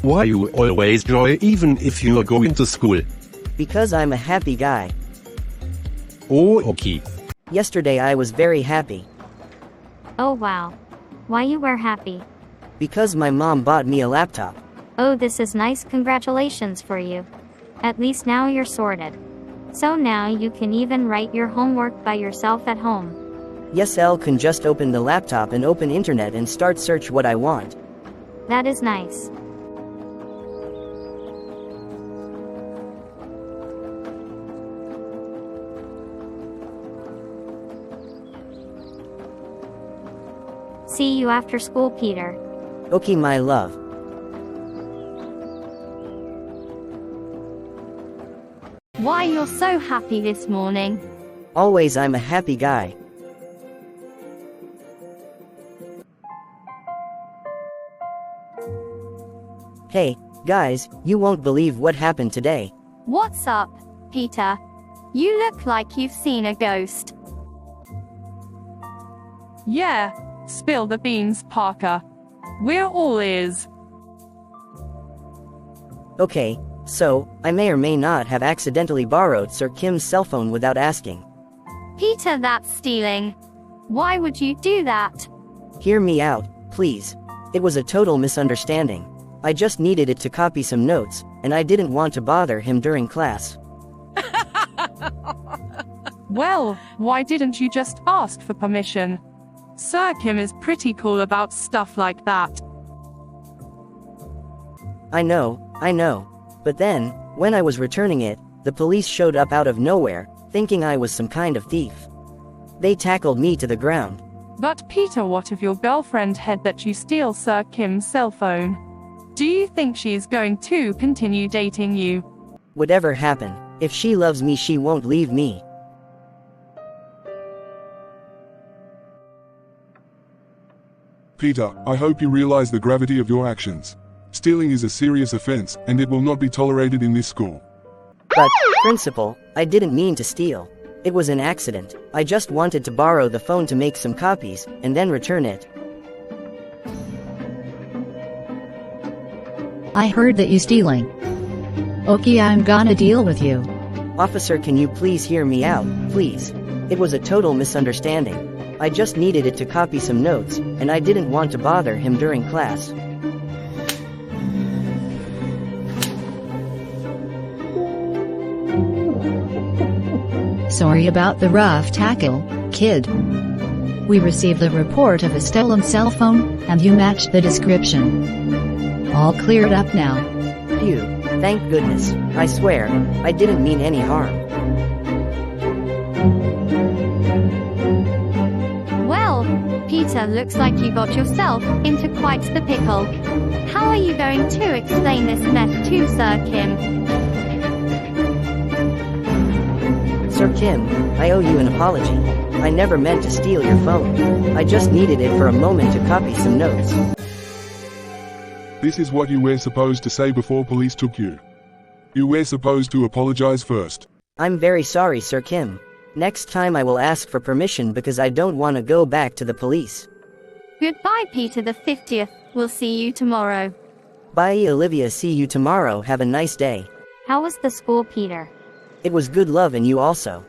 Why you always joy even if you're going to school? Because I'm a happy guy. Oh, okay. Yesterday I was very happy. Oh wow. Why you were happy? Because my mom bought me a laptop. Oh, this is nice. Congratulations for you. At least now you're sorted. So now you can even write your homework by yourself at home. Yes, I can just open the laptop and open internet and start search what I want. That is nice. See you after school, Peter. Okay, my love. Why you're so happy this morning? Always I'm a happy guy. Hey, guys, you won't believe what happened today. What's up, Peter? You look like you've seen a ghost. Yeah, spill the beans, Parker. We're all ears. Okay, so, I may or may not have accidentally borrowed Sir Kim's cell phone without asking. Peter, that's stealing. Why would you do that? Hear me out, please. It was a total misunderstanding. I just needed it to copy some notes, and I didn't want to bother him during class. Well, why didn't you just ask for permission? Sir Kim is pretty cool about stuff like that. I know. But then, when I was returning it, the police showed up out of nowhere, thinking I was some kind of thief. They tackled me to the ground. But Peter, what if your girlfriend had that you steal Sir Kim's cell phone? Do you think she's going to continue dating you? Whatever happened, if she loves me, she won't leave me. Peter, I hope you realize the gravity of your actions. Stealing is a serious offense, and it will not be tolerated in this school. But, principal, I didn't mean to steal. It was an accident. I just wanted to borrow the phone to make some copies, and then return it. I heard that you stealing. Okay, I'm gonna deal with you. Officer, can you please hear me out, please? It was a total misunderstanding. I just needed it to copy some notes, and I didn't want to bother him during class. Sorry about the rough tackle, kid. We received a report of a stolen cell phone, and you matched the description. All cleared up now. Phew, thank goodness. I swear, I didn't mean any harm. Well, Peter, looks like you got yourself into quite the pickle. How are you going to explain this mess to Sir Kim? Sir Kim, I owe you an apology. I never meant to steal your phone. I just needed it for a moment to copy some notes. This is what you were supposed to say before police took you. You were supposed to apologize first. I'm very sorry, Sir Kim. Next time I will ask for permission because I don't want to go back to the police. Goodbye, Peter the 50th. We'll see you tomorrow. Bye, Olivia. See you tomorrow. Have a nice day. How was the school, Peter? It was good love, and you also.